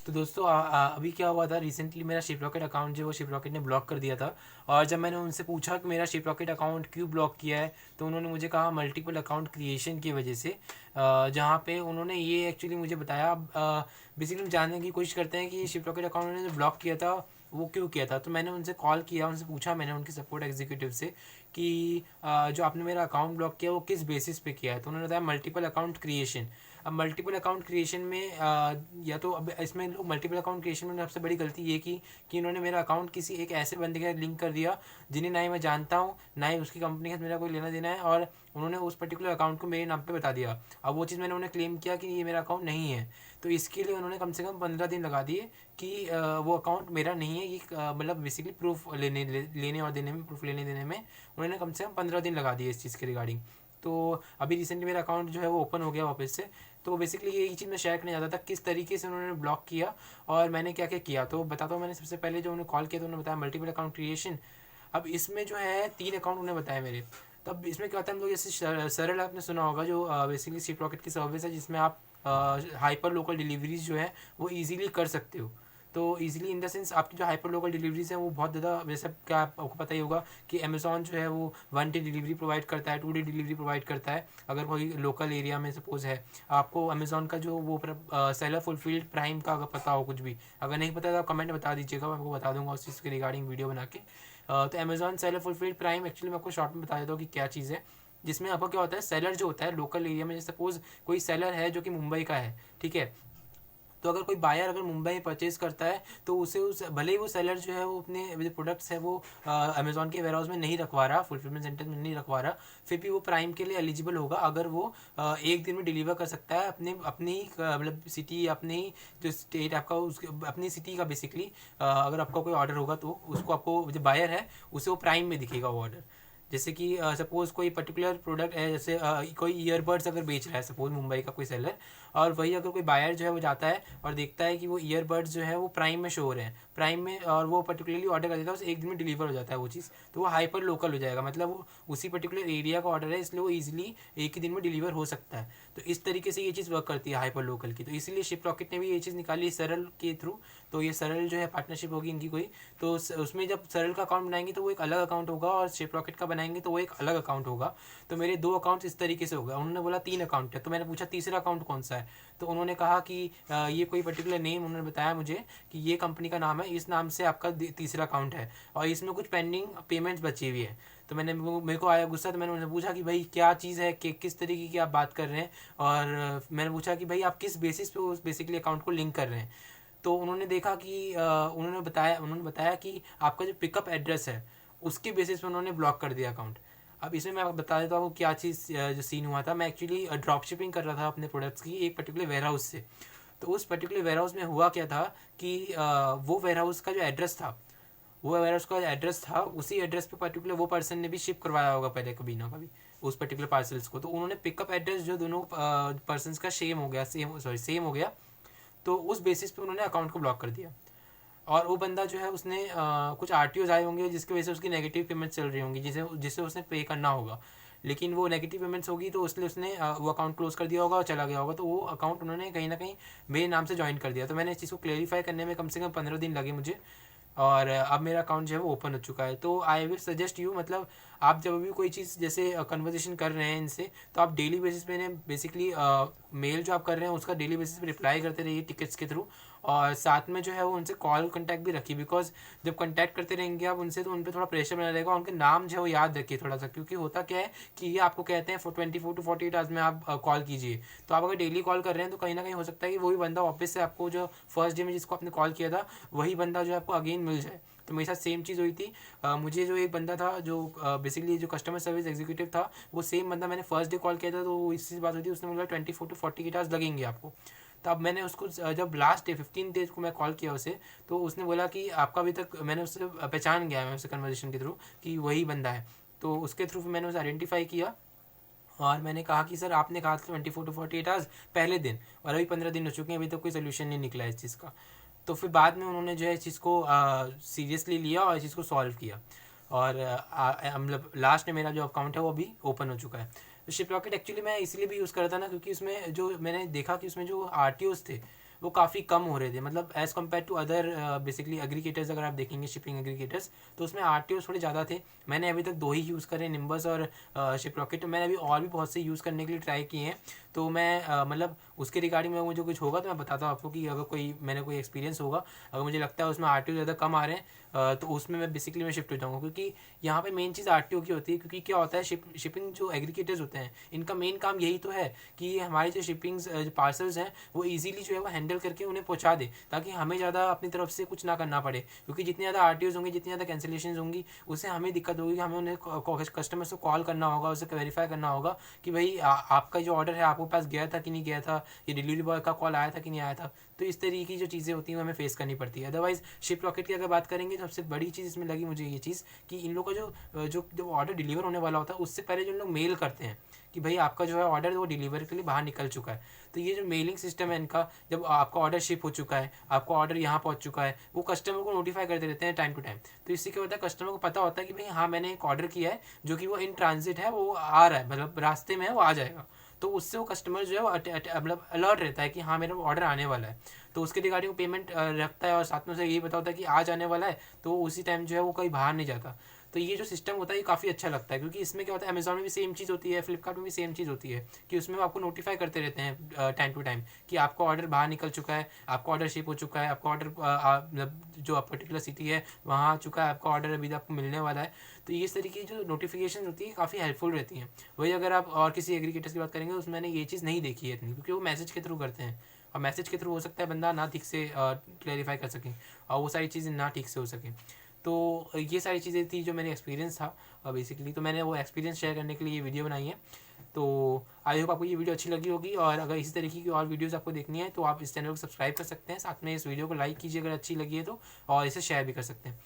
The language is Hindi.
तो दोस्तों अभी क्या हुआ था रिसेंटली मेरा शिप रॉकेट अकाउंट जो है वो शिप रॉकेट ने ब्लॉक कर दिया था। और जब मैंने उनसे पूछा कि मेरा शिप रॉकेट अकाउंट क्यों ब्लॉक किया है तो उन्होंने मुझे कहा मल्टीपल अकाउंट क्रिएशन की वजह से। जहाँ पे उन्होंने ये एक्चुअली मुझे बताया। बेसिकली हम जानने की कोशिश करते हैं कि ये शिप रॉकेट अकाउंट उन्होंने ब्लॉक किया था वो क्यों किया था। तो मैंने उनसे कॉल किया, उनसे पूछा मैंने उनके सपोर्ट एग्जीक्यूटिव से कि जो आपने मेरा अकाउंट ब्लॉक किया वो किस बेसिस पे किया है। तो उन्होंने बताया मल्टीपल अकाउंट क्रिएशन। अब मल्टीपल अकाउंट क्रिएशन में या तो अब इसमें लोग मल्टीपल अकाउंट क्रिएशन में सबसे बड़ी गलती ये की कि इन्होंने मेरा अकाउंट किसी एक ऐसे बंदे के साथ लिंक कर दिया जिन्हें ना ही मैं जानता हूँ ना ही उसकी कंपनी के साथ मेरा कोई लेना देना है, और उन्होंने उस पर्टिकुलर अकाउंट को मेरे नाम पे बता दिया। अब वो चीज़ मैंने उन्हें क्लेम किया कि ये मेरा अकाउंट नहीं है। तो इसके लिए उन्होंने कम से कम 15 दिन लगा दिए कि वो अकाउंट मेरा नहीं है। ये मतलब बेसिकली प्रूफ लेने और देने में, प्रूफ लेने देने में उन्होंने कम से कम 15 दिन लगा दिए इस चीज़ के रिगार्डिंग। तो अभी रिसेंटली मेरा अकाउंट जो है वो ओपन हो गया वापस से। तो बेसिकली यही चीज़ मैं शेयर करने चाहता था किस तरीके से उन्होंने ब्लॉक किया और मैंने क्या क्या किया। तो बताता हूँ। मैंने सबसे पहले जो उन्होंने कॉल किया तो उन्होंने बताया मल्टीपल अकाउंट क्रिएशन। अब इसमें जो है 3 अकाउंट उन्होंने बताया मेरे। तब इसमें क्या होता है, हम लोग जैसे सरल आपने सुना होगा जो बेसिकली शिप रॉकेट की सर्विस है जिसमें आप हाइपर लोकल डिलीवरीज जो है वो इजीली कर सकते हो। तो इजीली इन द सेंस आपकी जो हाइपर लोकल डिलीवरीज हैं वो बहुत ज़्यादा, वैसे क्या आपको पता ही होगा कि अमेजोन जो है वो 1 डे डिलीवरी प्रोवाइड करता है, 2 डे डिलीवरी प्रोवाइड करता है। अगर कोई लोकल एरिया में सपोज है, आपको अमेजोन का जो वो सेलर फुलफिल्ड प्राइम का अगर पता हो कुछ भी, अगर नहीं पता तो आप कमेंट बता दीजिएगा, मैं आपको बता दूंगा उस चीज़ के रिगार्डिंग वीडियो बना के। तो Amazon seller fulfilled prime actually मैं आपको शॉर्ट में बता देता हूँ कि क्या चीज़ है। जिसमें आपको क्या होता है, सेलर जो होता है लोकल एरिया में, जैसे सपोज कोई सेलर है जो कि मुंबई का है, ठीक है। तो अगर कोई बायर अगर मुंबई में परचेज करता है तो उसे उस भले ही वो सेलर जो है वो अपने जो प्रोडक्ट्स है वो अमेजोन के वेयर हाउस में नहीं रखवा रहा, फुलफिलमेंट सेंटर में नहीं रखवा रहा, फिर भी वो प्राइम के लिए एलिजिबल होगा अगर वो एक दिन में डिलीवर कर सकता है अपने अपनी ही मतलब सिटी, अपने ही जो स्टेट आपका उसके अपनी सिटी का बेसिकली। अगर आपका कोई ऑर्डर होगा तो उसको, आपको जो बायर है उसे वो प्राइम में दिखेगा वो ऑर्डर। जैसे कि सपोज कोई पर्टिकुलर प्रोडक्ट है, जैसे कोई ईयरबड्स अगर बेच रहा है सपोज मुंबई का कोई सेलर, और वही अगर कोई बायर जो है वो जाता है और देखता है कि वो ईयरबड्स जो है वो प्राइम में शो हो रहे हैं, प्राइम में, और वो पर्टिकुलरली ऑर्डर कर देता है, उसे एक दिन में डिलीवर हो जाता है वो चीज़, तो वो हाइपर लोकल हो जाएगा। मतलब वो उसी पर्टिकुलर एरिया का ऑर्डर है इसलिए वो ईजिली एक ही दिन में डिलीवर हो सकता है। तो इस तरीके से ये चीज़ वर्क करती है हाइपर लोकल की। तो इसीलिए शिप रॉकेट ने भी ये चीज़ निकाली सरल के थ्रू। तो ये सरल जो है पार्टनरशिप होगी इनकी कोई, तो उसमें जब सरल का अकाउंट बनाएंगे तो वो एक अलग अकाउंट होगा, और शिप रॉकेट का बनाएंगे तो वो एक अलग अकाउंट होगा। तो मेरे 2 अकाउंट्स इस तरीके से हो गए। उन्होंने बोला 3 अकाउंट है, तो मैंने पूछा तीसरा अकाउंट कौन सा है। तो उन्होंने कहा कि ये कोई पर्टिकुलर नेम उन्होंने बताया मुझे कि ये कंपनी का नाम है, इस नाम से आपका तीसरा अकाउंट है और इसमें कुछ पेंडिंग पेमेंट्स बची हुई है। तो मेरे को आया गुस्सा, तो मैंने उन्हें पूछा कि भाई क्या चीज़ है, कि किस तरीके की आप बात कर रहे हैं। और मैंने पूछा कि भाई आप किस बेसिस पे उस बेसिकली अकाउंट को लिंक कर रहे हैं। तो उन्होंने देखा कि उन्होंने बताया कि आपका जो पिकअप एड्रेस है उसके बेसिस पे उन्होंने ब्लॉक कर दिया अकाउंट। अब इसमें मैं आपको बता देता हूँ क्या चीज़ जो सीन हुआ था। मैं एक्चुअली ड्रॉप शिपिंग कर रहा था अपने प्रोडक्ट्स की एक पर्टिकुलर वेयर हाउस से। तो उस पर्टिकुलर वेयर हाउस में हुआ क्या था कि वो वेयर हाउस का जो एड्रेस था, वो वेयर हाउस का एड्रेस था, उसी एड्रेस पे पर्टिकुलर वो पर्सन ने भी शिप करवाया होगा पहले कभी ना कभी उस पर्टिकुलर पार्सल्स को। तो उन्होंने पिकअप एड्रेस जो दोनों पर्सन का सेम हो गया। तो उस बेसिस पे उन्होंने अकाउंट को ब्लॉक कर दिया। और वो बंदा जो है उसने कुछ आर आए होंगे जिसकी वजह से उसकी नेगेटिव पेमेंट्स चल रही होंगी, जिसे जिसे उसने पे करना होगा। लेकिन वो नेगेटिव पेमेंट्स होगी तो इसलिए उसने वो अकाउंट क्लोज कर दिया होगा और चला गया होगा। तो वो अकाउंट उन्होंने कहीं ना कहीं मेरे नाम से ज्वाइन कर दिया। तो मैंने इस चीज़ को क्लेरिफाई करने में कम से कम 15 दिन लगे मुझे। और अब मेरा अकाउंट जो है वो ओपन हो चुका है। तो आई विल सजेस्ट यू, मतलब आप जब भी कोई चीज़ जैसे कन्वर्जेशन कर रहे हैं इनसे, तो आप डेली बेसिस पे इन्हें बेसिकली मेल जो आप कर रहे हैं उसका डेली बेसिस पे रिप्लाई करते रहिए टिकट्स के थ्रू। और साथ में जो है वो उनसे कॉल कंटेक्ट भी रखिए, बिकॉज जब कंटेक्ट करते रहेंगे आप उनसे तो उन पर थोड़ा प्रेशर बना रहेगा। उनके नाम जो है वो याद रखिए थोड़ा सा, क्योंकि होता क्या है कि ये आपको कहते हैं 24 to 48 आवर्स में आप कॉल कीजिए। तो आप अगर डेली कॉल कर रहे हैं तो कहीं ना कहीं हो सकता है कि वही बंदा वापस से आपको, जो फर्स्ट डे में जिसको आपने कॉल किया था वही बंदा जो आपको अगेन मिल जाए। तो मेरे साथ सेम चीज़ हुई थी। मुझे जो एक बंदा था जो बेसिकली जो कस्टमर सर्विस एग्जीक्यूटिव था, वो सेम बंदा मैंने फर्स्ट डे कॉल किया था तो इसी बात हुई थी। उसने बोला 24 to 48 आवर्स लगेंगे आपको। तो अब मैंने उसको जब लास्ट डे 15 डेज को मैं कॉल किया उसे, तो उसने बोला कि आपका अभी तक, मैंने उससे पहचान गया, मैं उससे कन्वर्जेशन के थ्रू कि वही बंदा है। तो उसके थ्रू मैंने उसे आइडेंटिफाई किया और मैंने कहा कि सर आपने कहा था 24 to 48 आवर्स पहले दिन, और अभी 15 दिन हो चुके हैं, अभी तक कोई सोल्यूशन नहीं निकला इस चीज़ का। तो फिर बाद में उन्होंने जो है इस चीज़ को सीरियसली लिया और इस चीज़ को सॉल्व किया। और मतलब लास्ट में मेरा जो अकाउंट है वो अभी ओपन हो चुका है। तो शिप रॉकेट एक्चुअली मैं इसलिए भी यूज़ कर रहा था ना, क्योंकि उसमें जो मैंने देखा कि उसमें जो आर थे वो काफ़ी कम हो रहे थे, मतलब as compare to other basically aggregators. अगर आप देखेंगे शिपिंग एग्रीगेटर्स, तो उसमें RTOs थोड़े ज़्यादा थे। मैंने अभी तक 2 ही यूज़ करे, निम्बस और शिपरॉकेट। मैंने अभी और भी बहुत से यूज़ करने के लिए ट्राई किए हैं। तो मैं मतलब उसके रिगार्डिंग में मुझे कुछ होगा तो मैं बताता हूँ आपको कि अगर मैंने कोई एक्सपीरियंस होगा, अगर मुझे लगता है उसमें RTO ज़्यादा कम आ रहे हैं तो उसमें मैं बेसिकली मैं शिफ्ट हो जाऊँगा। क्योंकि यहाँ पे मेन चीज़ RTO की होती है। क्योंकि क्या होता है, शिपिंग जो एग्रीगेटर्स होते हैं, इनका मेन काम यही तो है कि हमारे जो शिपिंग्स जो पार्सल्स हैं वो ईजिली जो है वो हैंडल करके उन्हें पहुँचा दे, ताकि हमें ज़्यादा अपनी तरफ से कुछ ना करना पड़े। क्योंकि जितनी ज़्यादा RTOs होंगी, जितनी ज़्यादा कैंसिलेशन होंगी, उससे हमें दिक्कत होगी। हमें उन्हें कस्टमर्स को कॉल करना होगा, उसे वेरीफाई करना होगा कि भाई आपका जो ऑर्डर है आपके पास गया था कि नहीं गया था, ये डिलीवरी बॉय का कॉल आया था कि नहीं आया था। तो इस तरीके की जो चीज़ें होती हैं वो हमें फेस करनी पड़ती है। अदरवाइज शिप रॉकेट की अगर बात करेंगे, तो सबसे बड़ी चीज़ इसमें लगी मुझे ये चीज़ कि इन लोगों का जो ऑर्डर डिलीवर होने वाला होता है, उससे पहले जो लोग मेल करते हैं कि भाई आपका जो है ऑर्डर वो डिलीवरी के लिए बाहर निकल चुका है। तो ये जो मेलिंग सिस्टम है इनका, जब आपका ऑर्डर शिप हो चुका है, आपका ऑर्डर यहाँ पहुँच चुका है, वो कस्टमर को नोटिफाई करते रहते हैं टाइम टू टाइम। तो इससे क्या होता है, कस्टमर को पता होता है कि भाई हाँ, मैंने एक ऑर्डर किया है जो कि वो इन ट्रांजिट है, वो आ रहा है, मतलब रास्ते में है, वो आ जाएगा। तो उससे वो कस्टमर जो है वो मतलब अलर्ट रहता है कि हाँ, मेरा ऑर्डर आने वाला है। तो उसके रिगार्डिंग पेमेंट रखता है, और साथ में उसे यही पता होता है कि आज आने वाला है, तो उसी टाइम जो है वो कहीं बाहर नहीं जाता। तो ये जो सिस्टम होता है ये काफ़ी अच्छा लगता है। क्योंकि इसमें क्या होता है, अमेजोन में भी सेम चीज़ होती है, फ्लिपकार्ट में भी सेम चीज़ होती है कि उसमें वो आपको नोटिफाई करते रहते हैं टाइम टू टाइम कि आपका ऑर्डर बाहर निकल चुका है, आपका ऑर्डर शिप हो चुका है, आपका ऑर्डर मतलब जो पर्टिकुलर सिटी है वहाँ आ चुका है, आपका ऑर्डर अभी आपको मिलने वाला है। तो ये इस तरीके की जो नोटिफिकेशन होती है काफ़ी हेल्पफुल रहती हैं। वही अगर आप और किसी एग्रीगेटर्स की बात करेंगे, तो उसमें मैंने ये चीज़ नहीं देखी है इतनी, क्योंकि वो मैसेज के थ्रू करते हैं, और मैसेज के थ्रू हो सकता है बंदा ना ठीक से क्लेरिफाई कर सके, और वो सारी चीज़ें ना ठीक से हो सकें। तो ये सारी चीज़ें थी जो मेरे एक्सपीरियंस था बेसिकली। तो मैंने वो एक्सपीरियंस शेयर करने के लिए ये वीडियो बनाई है। तो आई होप आपको ये वीडियो अच्छी लगी होगी, और अगर इसी तरीके की और वीडियोस आपको देखनी है तो आप इस चैनल को सब्सक्राइब कर सकते हैं। साथ में इस वीडियो को लाइक कीजिए अगर अच्छी लगी है तो, और इसे शेयर भी कर सकते हैं।